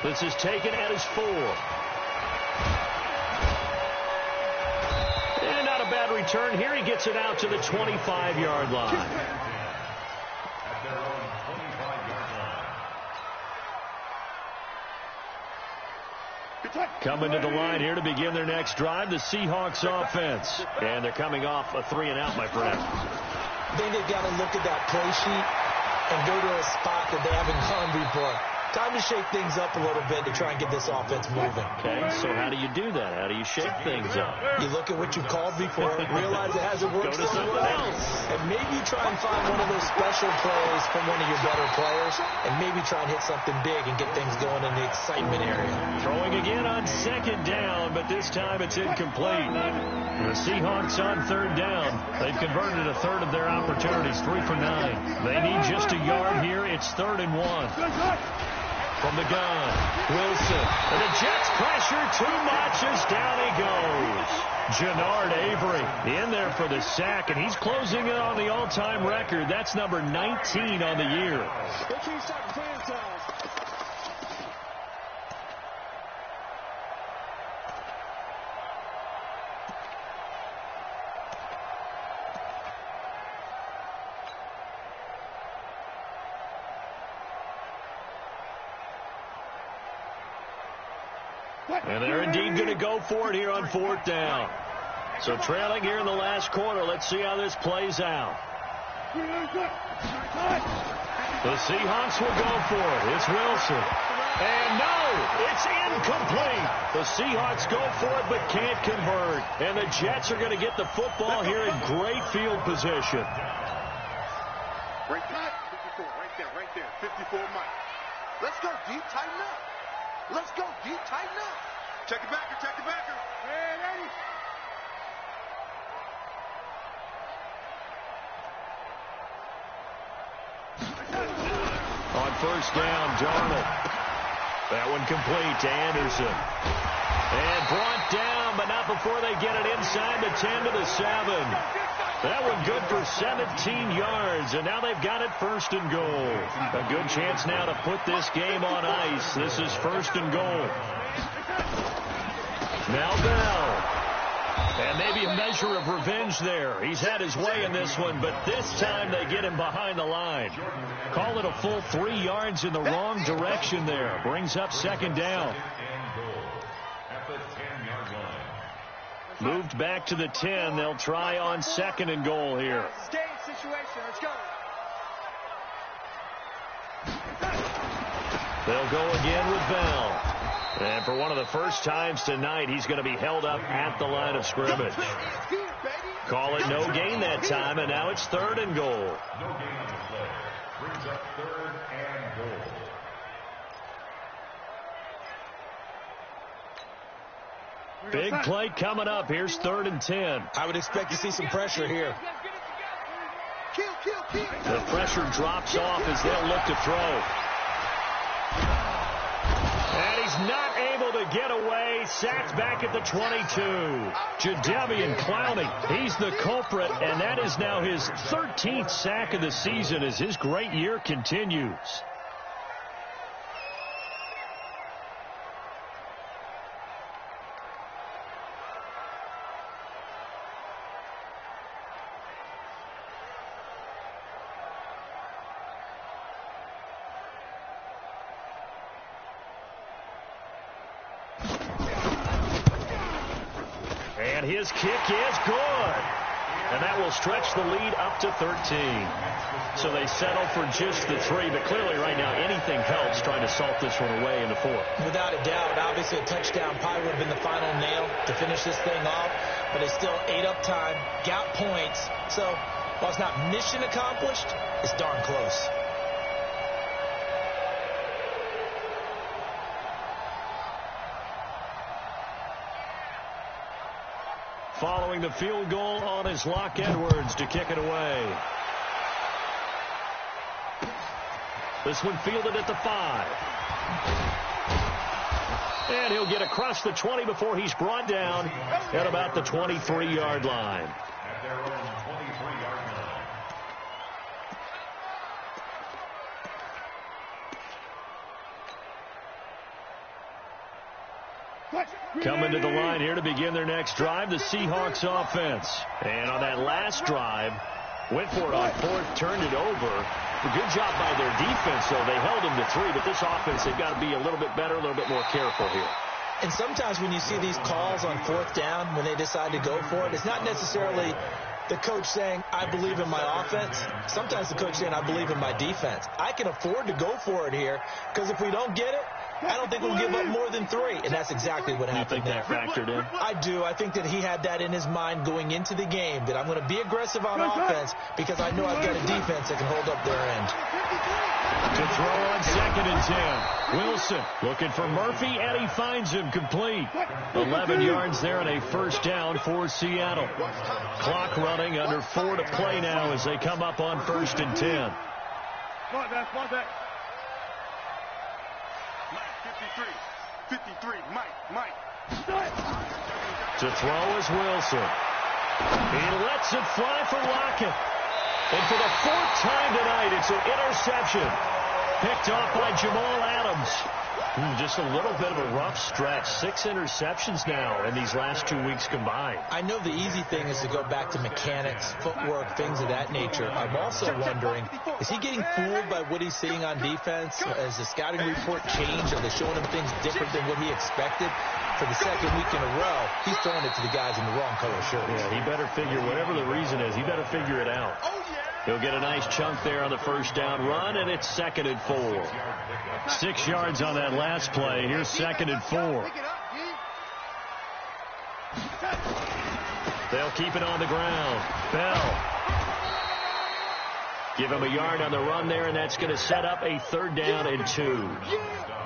This is taken at his 4. And not a bad return here. He gets it out to the 25-yard line. Coming to the line here to begin their next drive, the Seahawks offense. And they're coming off a 3-and-out, my friend. I think they've got to look at that play sheet and go to a spot that they haven't gone before. Time to shake things up a little bit to try and get this offense moving. Okay, so how do you do that? How do you shake things up? You look at what you've called before, realize it hasn't worked somewhere else, and maybe try and find one of those special plays from one of your better players, and maybe try and hit something big and get things going in the excitement area. Throwing again on second down, but this time it's incomplete. The Seahawks on third down. They've converted a third of their opportunities, 3 for 9. They need just a yard here. It's 3rd and 1. From the gun, Wilson. And the Jets pressure too much as down he goes. Jannard Avery in there for the sack, and he's closing in on the all-time record. That's number 19 on the year. And they're indeed going to go for it here on 4th down. So trailing here in the last quarter. Let's see how this plays out. The Seahawks will go for it. It's Wilson. And no, it's incomplete. The Seahawks go for it but can't convert. And the Jets are going to get the football here in great field position. Right there, right there. 54 Mike. Let's go deep, tighten up. Let's go deep, tighten up. Check it backer, check it backer. Ready? On first down, Darnold. That one complete to Anderson. And brought down, but not before they get it inside the 10 to the 7. That one good for 17 yards, and now they've got it 1st and goal. A good chance now to put this game on ice. This is 1st and goal. Now Bell. And maybe a measure of revenge there. He's had his way in this one, but this time they get him behind the line. Call it a full 3 yards in the wrong direction there. Brings up 2nd down. Moved back to the 10. They'll try on 2nd and goal here. Stay in situation. Let's go. They'll go again with Bell. And for one of the first times tonight, he's going to be held up at the line of scrimmage. Call it no gain that time, and now it's 3rd and goal. No gain on the play. Brings up 3rd and goal. Big play coming up. Here's 3rd and 10. I would expect to see some pressure here. The pressure drops off as they'll look to throw. And he's not able to get away. Sacked back at the 22. Jadeveon Clowney, he's the culprit, and that is now his 13th sack of the season as his great year continues. And his kick is good. And that will stretch the lead up to 13. So they settle for just the 3. But clearly right now anything helps trying to salt this one away in the 4th. Without a doubt. Obviously a touchdown probably would have been the final nail to finish this thing off. But it's still ate up time. Got points. So while it's not mission accomplished, it's darn close. Following the field goal on his Locke Edwards to kick it away. This one fielded at the 5. And he'll get across the 20 before he's brought down at about the 23-yard line. At their own 23-yard line. Coming to the line here to begin their next drive, the Seahawks offense. And on that last drive, went for it on 4th, turned it over. A good job by their defense, though. They held him to 3, but this offense, they've got to be a little bit better, a little bit more careful here. And sometimes when you see these calls on 4th down, when they decide to go for it, it's not necessarily the coach saying, I believe in my offense. Sometimes the coach saying, I believe in my defense. I can afford to go for it here, because if we don't get it, I don't think we'll give up more than 3, and that's exactly what happened there. You think that factored in? I do. I think that he had that in his mind going into the game, that I'm going to be aggressive on offense because I know I've got a defense that can hold up their end. To throw on 2nd and 10. Wilson looking for Murphy, and he finds him complete. 11 yards there and a first down for Seattle. Clock running, under 4 to play now as they come up on 1st and 10. 53, Mike. To throw is Wilson. He lets it fly for Lockett. And for the 4th time tonight, it's an interception. Picked off by Jamal Adams. Just a little bit of a rough stretch. 6 interceptions now in these last 2 weeks combined. I know the easy thing is to go back to mechanics, footwork, things of that nature. I'm also wondering, is he getting fooled by what he's seeing on defense? Has the scouting report changed? Are they showing him things different than what he expected? For the 2nd week in a row, he's throwing it to the guys in the wrong color shirts. Yeah, he better figure, whatever the reason is, he better figure it out. He'll get a nice chunk there on the first down run, and it's 2nd and 4. 6 yards on that last play. Here's 2nd and 4. They'll keep it on the ground. Bell. Give him a yard on the run there, and that's going to set up a 3rd down and 2.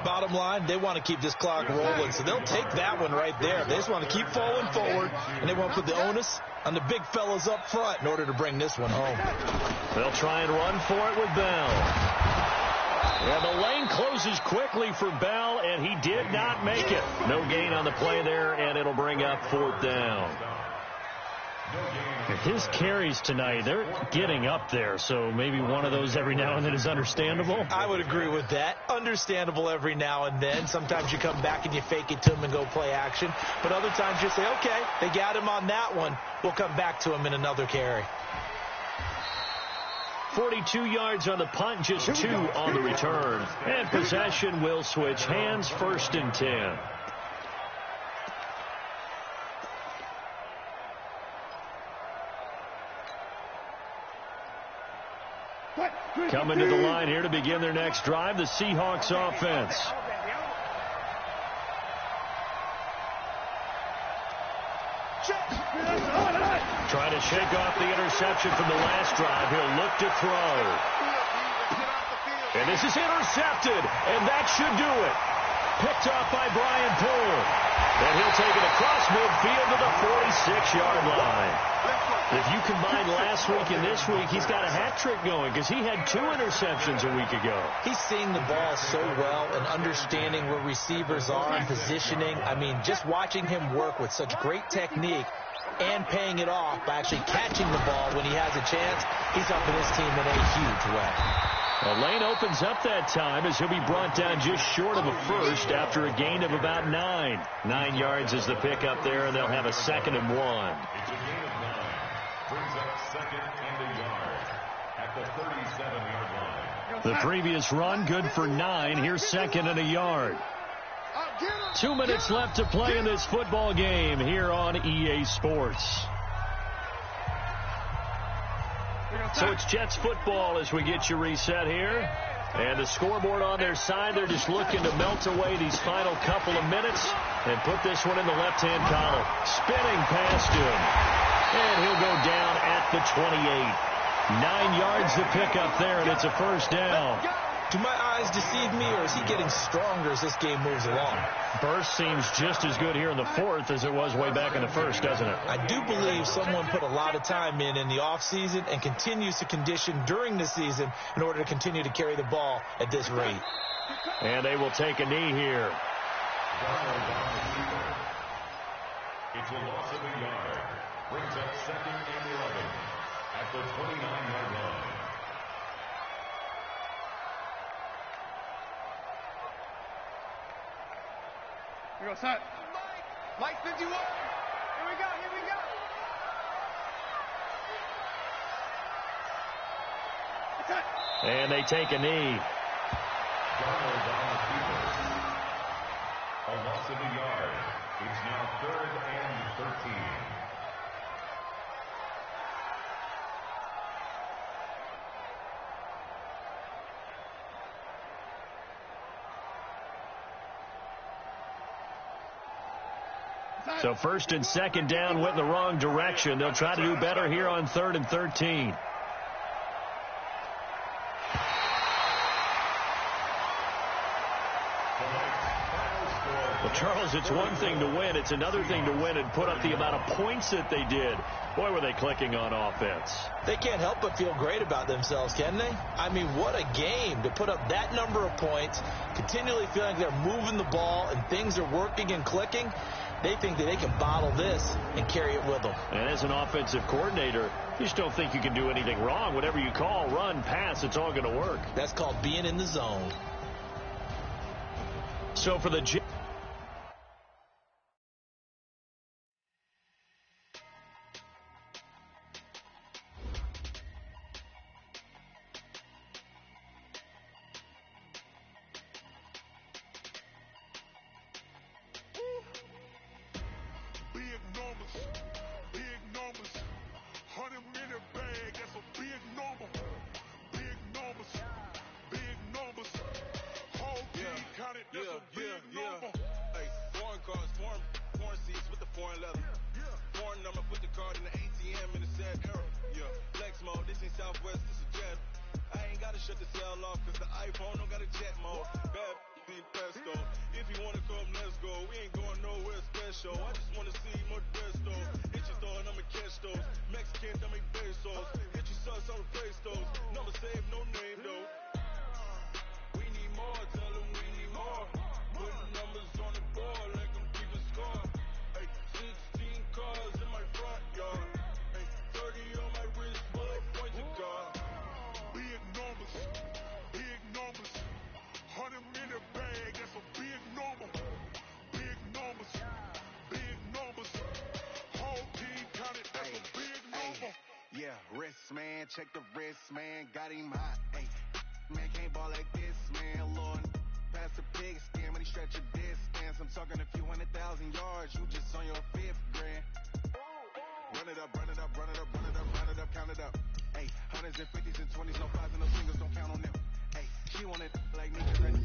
Bottom line, they want to keep this clock rolling, so they'll take that one right there. They just want to keep falling forward, and they want to put the onus on the big fellas up front in order to bring this one home. They'll try and run for it with Bell. Yeah, the lane closes quickly for Bell, and he did not make it. No gain on the play there, and it'll bring up 4th down. His carries tonight, they're getting up there, so maybe one of those every now and then is understandable. I would agree with that. Understandable every now and then. Sometimes you come back and you fake it to him and go play action. But other times you say, okay, they got him on that one. We'll come back to him in another carry. 42 yards on the punt, just 2 on the return. And possession will switch hands, 1st and 10. Coming to the line here to begin their next drive, the Seahawks offense. Trying to shake off the interception from the last drive. He'll look to throw. And this is intercepted, and that should do it. Picked off by Brian Poole. And he'll take it across midfield to the 46-yard line. If you combine last week and this week, he's got a hat trick going because he had 2 interceptions a week ago. He's seeing the ball so well and understanding where receivers are and positioning. I mean, just watching him work with such great technique and paying it off by actually catching the ball when he has a chance, he's helping his team in a huge way. A lane opens up that time as he'll be brought down just short of a first after a gain of about 9. 9 yards is the pickup there, and they'll have a 2nd and 1. It's a gain of 9. Brings up 2nd and a yard at the 37-yard line. The previous run, good for 9. Here's 2nd and a yard. 2 minutes left to play in this football game here on EA Sports. So it's Jets football as we get you reset here. And the scoreboard on their side, they're just looking to melt away these final couple of minutes and put this one in the left-hand column. Spinning past him. And he'll go down at the 28. 9 yards to pick up there, and it's a first down. Do my eyes deceive me, or is he getting stronger as this game moves along? Burst seems just as good here in the 4th as it was way back in the 1st, doesn't it? I do believe someone put a lot of time in the offseason and continues to condition during the season in order to continue to carry the ball at this rate. And they will take a knee here. It's a loss of a yard. Brings up 2nd and 11 at the 29-yard line. Here we go, son. Mike 51. Here we go, here we go. And they take a knee. A loss of a yard. It's now 3rd and 13. So 1st and 2nd down went in the wrong direction. They'll try to do better here on 3rd and 13. Well, Charles, it's one thing to win. It's another thing to win and put up the amount of points that they did. Boy, were they clicking on offense. They can't help but feel great about themselves, can they? I mean, what a game to put up that number of points, continually feeling like they're moving the ball and things are working and clicking. They think that they can bottle this and carry it with them. And as an offensive coordinator, you just don't think you can do anything wrong. Whatever you call, run, pass, it's all going to work. That's called being in the zone. So for the Jets, man, check the wrist, man, got him hot, ayy. Man, can't ball like this, man, Lord. Pass the pig skin when he stretch a distance. I'm talking a few 100,000 yards, you just on your 5th grand. Run it up, run it up, run it up, run it up, run it up, count it up. Hey, hundreds and fifties and 20s, no fives and no singles, don't count on them. Hey, she wanted like niggas and